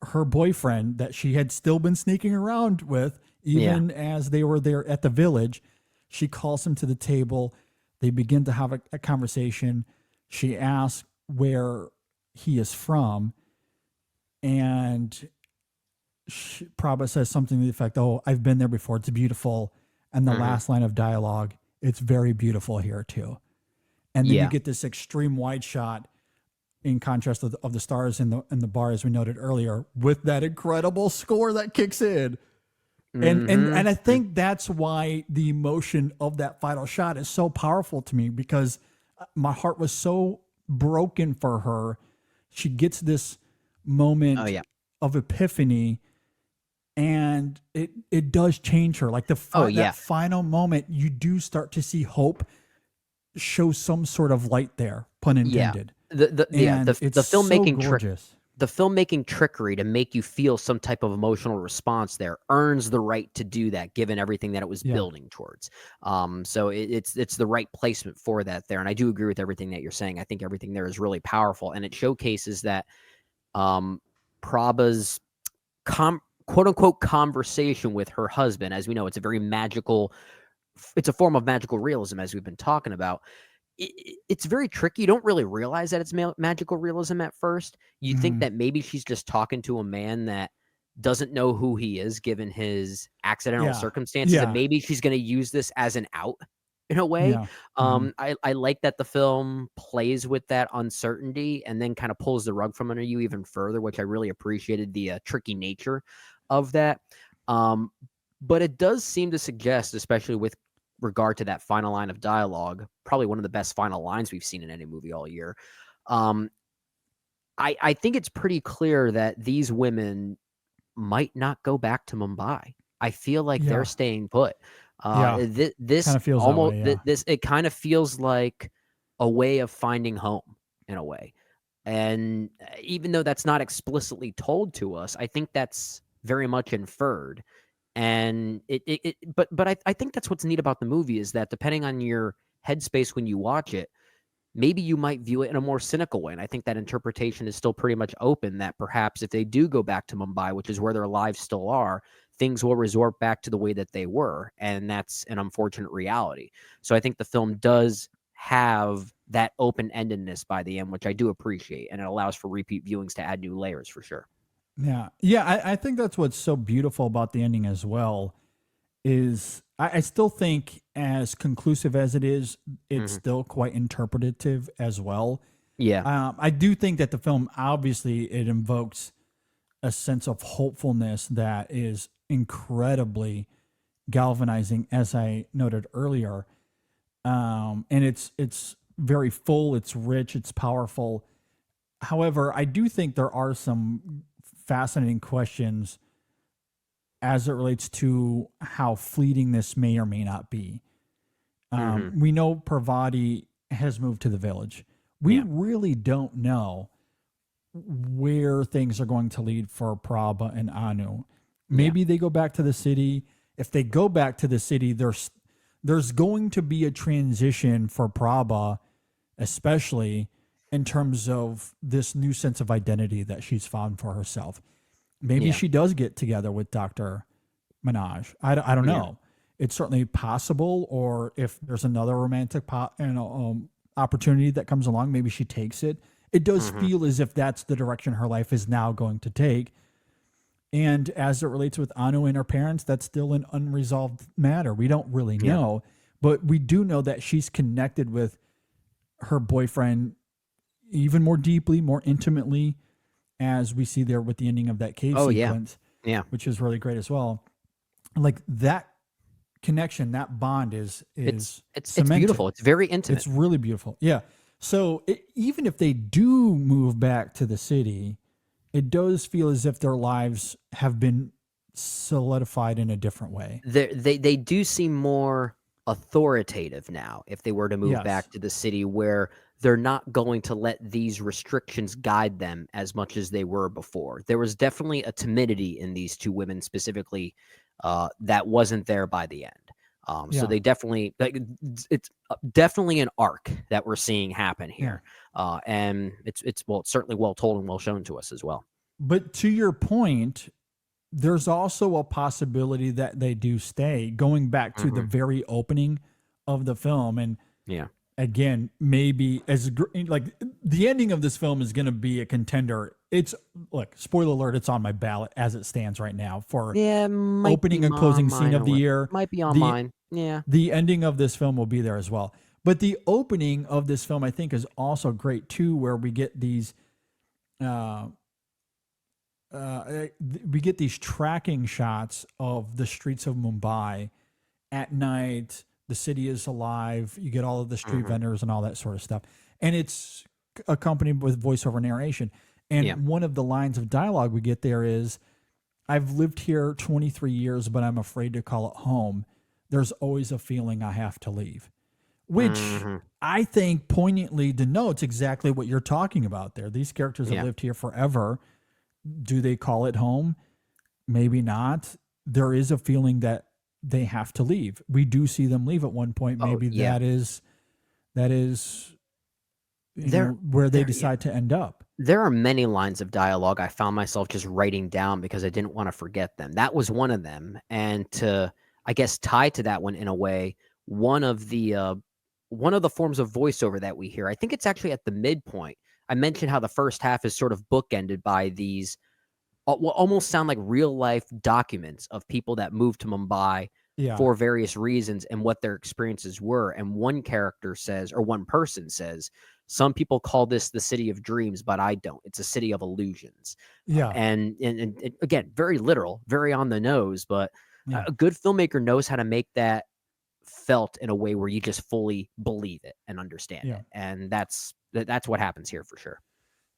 her boyfriend that she had still been sneaking around with, even as they were there at the village. She calls him to the table. They begin to have a conversation. She asks where he is from. And Prabha says something to the effect, "Oh, I've been there before. It's beautiful." And the last line of dialogue, "It's very beautiful here too." And then you get this extreme wide shot in contrast of the stars in the bar, as we noted earlier, with that incredible score that kicks in. And I think that's why the emotion of that final shot is so powerful to me, because my heart was so broken for her. She gets this moment of epiphany and it does change her. Like that final moment, you do start to see hope show some sort of light there, pun intended. The filmmaking gorgeous. The filmmaking trickery to make you feel some type of emotional response there earns the right to do that, given everything that it was building towards. So it's the right placement for that there. And I do agree with everything that you're saying. I think everything there is really powerful, and it showcases that Prabha's quote unquote conversation with her husband. As we know, it's a form of magical realism, as we've been talking about. It's very tricky. You don't really realize that it's magical realism at first. You think that maybe she's just talking to a man that doesn't know who he is, given his accidental circumstances, and maybe she's going to use this as an out in a way. I like that the film plays with that uncertainty and then kind of pulls the rug from under you even further, which I really appreciated the tricky nature of that. But it does seem to suggest, especially with regard to that final line of dialogue, probably one of the best final lines we've seen in any movie all year. I think it's pretty clear that these women might not go back to Mumbai. I feel like they're staying put. This kind of feels almost it kind of feels like a way of finding home in a way. And even though that's not explicitly told to us, I think that's very much inferred. And but I think that's what's neat about the movie, is that depending on your headspace when you watch it, maybe you might view it in a more cynical way. And I think that interpretation is still pretty much open, that perhaps if they do go back to Mumbai, which is where their lives still are, things will resort back to the way that they were. And that's an unfortunate reality. So I think the film does have that open-endedness by the end, which I do appreciate. And it allows for repeat viewings to add new layers for sure. Yeah. I think that's what's so beautiful about the ending as well, is I still think, as conclusive as it is, it's still quite interpretative as well. Yeah. I do think that the film, obviously, it invokes a sense of hopefulness that is incredibly galvanizing, as I noted earlier. And it's very full, it's rich, it's powerful. However, I do think there are some fascinating questions as it relates to how fleeting this may or may not be. We know Parvati has moved to the village. We really don't know where things are going to lead for Prabha and Anu. Maybe they go back to the city. If they go back to the city, there's going to be a transition for Prabha, especially in terms of this new sense of identity that she's found for herself. Maybe she does get together with Dr. Minaj. I don't know. It's certainly possible. Or if there's another romantic opportunity that comes along, maybe she takes it. It does feel as if that's the direction her life is now going to take. And as it relates with Anu and her parents, that's still an unresolved matter. We don't really know. But we do know that she's connected with her boyfriend even more deeply, more intimately, as we see there with the ending of that cave sequence, which is really great as well. Like that connection, that bond is it's beautiful. It's very intimate. It's really beautiful. Yeah. So even if they do move back to the city, it does feel as if their lives have been solidified in a different way. They do seem more authoritative now if they were to move back to the city, where they're not going to let these restrictions guide them as much as they were before. There was definitely a timidity in these two women specifically that wasn't there by the end. So they definitely, it's definitely an arc that we're seeing happen here. And it's certainly well told and well shown to us as well. But to your point, there's also a possibility that they do stay, going back to the very opening of the film. And again, maybe like the ending of this film is going to be a contender. Spoiler alert, it's on my ballot as it stands right now for opening and closing scene of the year. Might be on mine. Yeah. The ending of this film will be there as well. But the opening of this film, I think, is also great too, where we get these tracking shots of the streets of Mumbai at night. The city is alive. You get all of the street vendors and all that sort of stuff. And it's accompanied with voiceover narration. And one of the lines of dialogue we get there is, I've lived here 23 years, but I'm afraid to call it home. There's always a feeling I have to leave, which I think poignantly denotes exactly what you're talking about there. These characters have lived here forever. Do they call it home? Maybe not. There is a feeling that they have to leave. We do see them leave at one point. Maybe that is where they decide to end up. There are many lines of dialogue I found myself just writing down because I didn't want to forget them. That was one of them. And to, I guess, tie to that one in a way, one of the forms of voiceover that we hear, I think it's actually at the midpoint. I mentioned how the first half is sort of bookended by these what almost sound like real life documents of people that moved to Mumbai for various reasons and what their experiences were. And one character says, or one person says, some people call this the city of dreams, but I don't. It's a city of illusions. Yeah. And again, very literal, very on the nose, but a good filmmaker knows how to make that felt in a way where you just fully believe it and understand it. And that's what happens here for sure.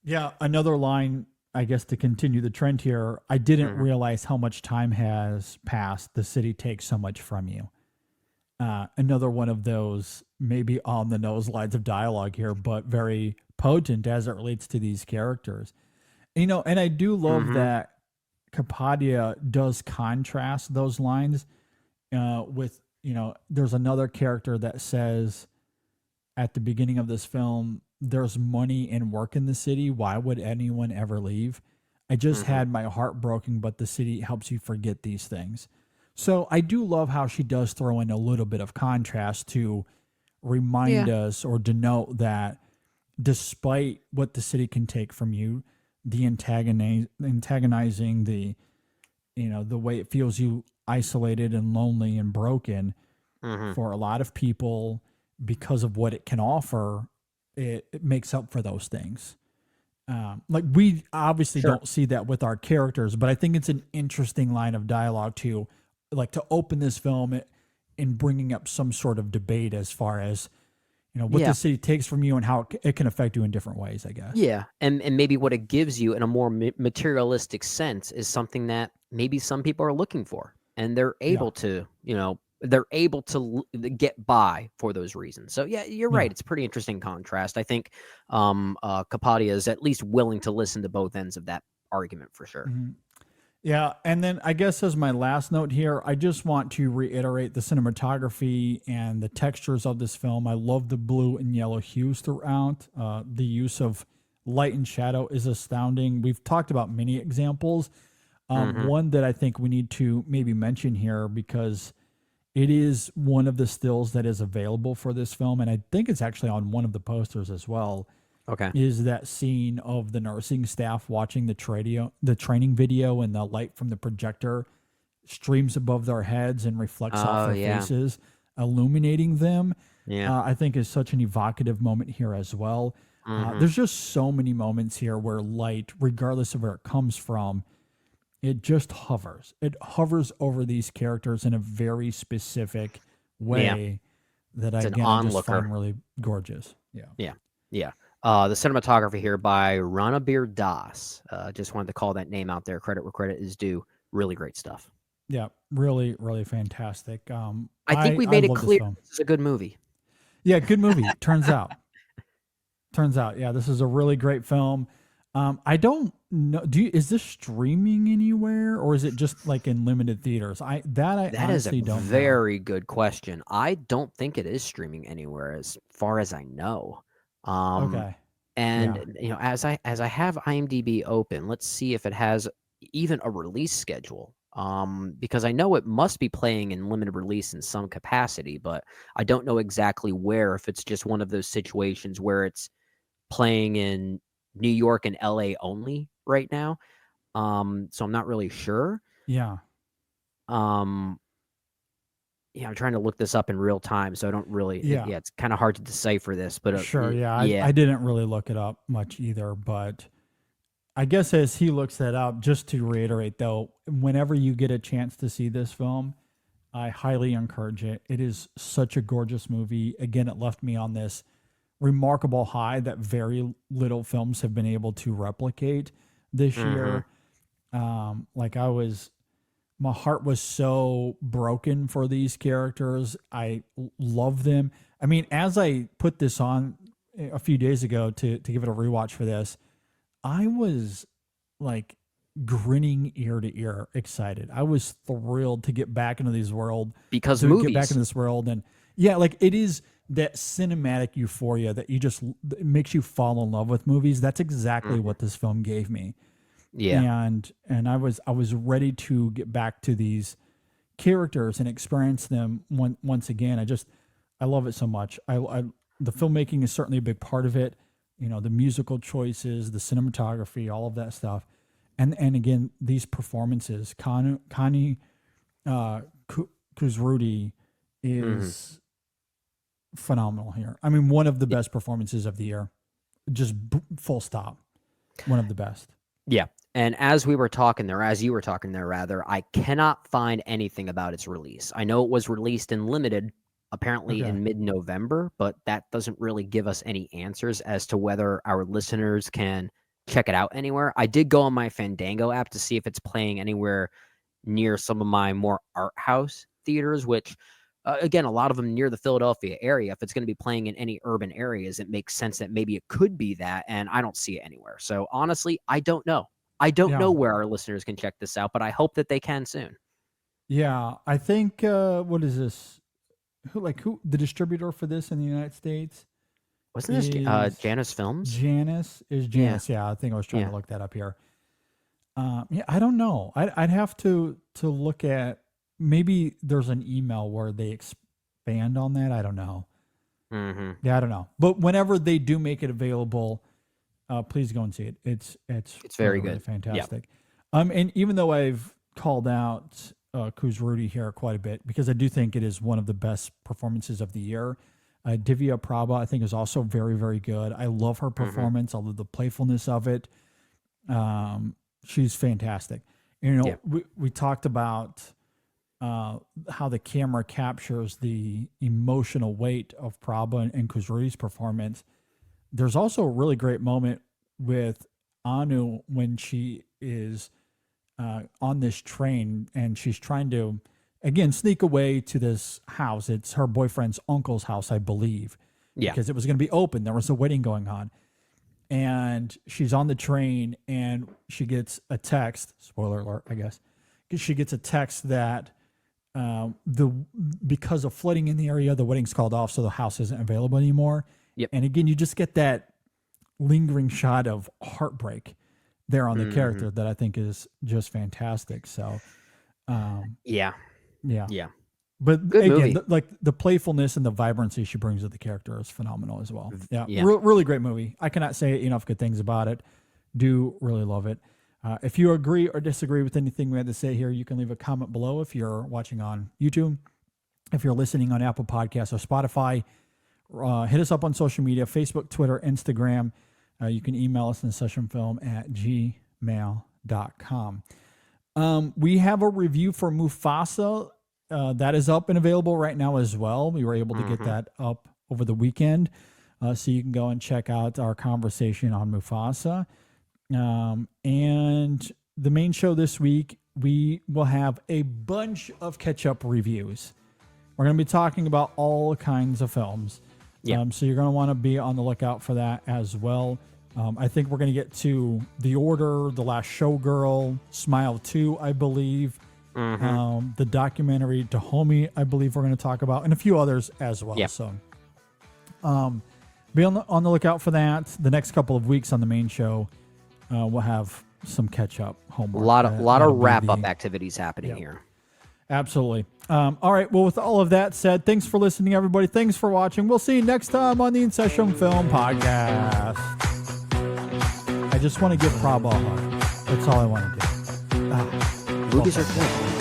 Yeah. Another line, I guess, to continue the trend here, I didn't realize how much time has passed. The city takes so much from you. Another one of those maybe on the nose lines of dialogue here, but very potent as it relates to these characters. And I do love that Kapadia does contrast those lines with, there's another character that says at the beginning of this film, there's money and work in the city. Why would anyone ever leave? I just had my heart broken, but the city helps you forget these things. So I do love how she does throw in a little bit of contrast to remind us or denote that despite what the city can take from you, the antagonizing, the way it feels you isolated and lonely and broken for a lot of people because of what it can offer, it makes up for those things. Like we obviously don't see that with our characters, but I think it's an interesting line of dialogue to open this film in bringing up some sort of debate as far as, what the city takes from you and how it can affect you in different ways, I guess. Yeah. And maybe what it gives you in a more materialistic sense is something that maybe some people are looking for, and they're able to, get by for those reasons. So yeah, you're right. It's a pretty interesting contrast. I think Kapadia is at least willing to listen to both ends of that argument for sure. Yeah, and then I guess as my last note here, I just want to reiterate the cinematography and the textures of this film. I love the blue and yellow hues throughout. The use of light and shadow is astounding. We've talked about many examples. One that I think we need to maybe mention here because it is one of the stills that is available for this film, and I think it's actually on one of the posters as well. Okay. Is that scene of the nursing staff watching the training video, and the light from the projector streams above their heads and reflects off their faces, illuminating them. Yeah. I think is such an evocative moment here as well. There's just so many moments here where light, regardless of where it comes from, it just hovers. It hovers over these characters in a very specific way that I just find really gorgeous. Yeah. The cinematography here by Ranabir Das. Just wanted to call that name out there. Credit where credit is due. Really great stuff. Yeah, really, really fantastic. I think we made it clear this is a good movie. Yeah, good movie. Turns out. Yeah, this is a really great film. I don't know. Is this streaming anywhere, or is it just like in limited theaters? That honestly don't know. Very good question. I don't think it is streaming anywhere, as far as I know. Okay. And as I have IMDb open, let's see if it has even a release schedule. Because I know it must be playing in limited release in some capacity, but I don't know exactly where. If it's just one of those situations where it's playing in New York and LA only right now. So I'm not really sure. Yeah. I'm trying to look this up in real time, so I don't really. Yeah, it's kind of hard to decipher this, but sure. I didn't really look it up much either, but I guess as he looks that up, just to reiterate though, whenever you get a chance to see this film, I highly encourage it. It is such a gorgeous movie. Again, it left me on this remarkable high that very little films have been able to replicate this year. Like my heart was so broken for these characters. I love them. I mean, as I put this on a few days ago to give it a rewatch for this, I was like grinning ear to ear excited. I was thrilled to get back into this world. Because movies. Get back into this world. And yeah, like it is that cinematic euphoria that it makes you fall in love with movies. That's exactly what this film gave me. Yeah. And I was ready to get back to these characters and experience them once again. I love it so much. The filmmaking is certainly a big part of it. You know, the musical choices, the cinematography, all of that stuff. And again, these performances, Connie Kuzrudi is phenomenal here. I mean, one of the best performances of the year. Just full stop. One of the best. Yeah. And as you were talking there, rather, I cannot find anything about its release. I know it was released in limited, apparently in mid-November, but that doesn't really give us any answers as to whether our listeners can check it out anywhere. I did go on my Fandango app to see if it's playing anywhere near some of my more art house theaters, which, again, a lot of them near the Philadelphia area. If it's going to be playing in any urban areas, it makes sense that maybe it could be that, and I don't see it anywhere. So honestly, I don't know. I don't know where our listeners can check this out, but I hope that they can soon. Yeah, I think what is this? Who the distributor for this in the United States? Wasn't this Janus Films? Janus. Yeah, I think I was trying to look that up here. Yeah, I don't know. I'd have to look at, maybe there's an email where they expand on that. I don't know. Yeah, I don't know. But whenever they do make it available, please go and see it. It's very really good. fantastic. Yep. And even though I've called out Kuzrudi here quite a bit, because I do think it is one of the best performances of the year. Divya Prabha, I think, is also very, very good. I love her performance. I love the playfulness of it. She's fantastic. You know, we talked about how the camera captures the emotional weight of Prabha and Kuzrudi's performance. There's also a really great moment with Anu when she is on this train and she's trying to, again, sneak away to this house. It's her boyfriend's uncle's house, I believe. Yeah. Because it was going to be open. There was a wedding going on. And she's on the train and she gets a text, spoiler alert, I guess. She gets a text that because of flooding in the area, the wedding's called off, so the house isn't available anymore. Yep. And again, you just get that lingering shot of heartbreak there on the character that I think is just fantastic. So, yeah. But good again, like the playfulness and the vibrancy she brings to the character is phenomenal as well. Yeah. Really great movie. I cannot say enough good things about it. Do really love it. If you agree or disagree with anything we had to say here, you can leave a comment below if you're watching on YouTube. If you're listening on Apple Podcasts or Spotify, hit us up on social media, Facebook, Twitter, Instagram. You can email us in sessionfilm@gmail.com. We have a review for Mufasa that is up and available right now as well. We were able to get that up over the weekend. So you can go and check out our conversation on Mufasa. And the main show this week, we will have a bunch of catch-up reviews. We're going to be talking about all kinds of films. So you're going to want to be on the lookout for that as well. I think we're going to get to The Order, The Last Showgirl, Smile 2, I believe. The documentary Dahomey, I believe we're going to talk about, and a few others as well. So be on the lookout for that. The next couple of weeks on the main show, we'll have some catch-up homework. A lot of wrap-up activities happening here. Absolutely. All right. Well, with all of that said, thanks for listening, everybody. Thanks for watching. We'll see you next time on the In Session Film Podcast. I just want to give Prabha a hug. That's all I want to do. Movies are good.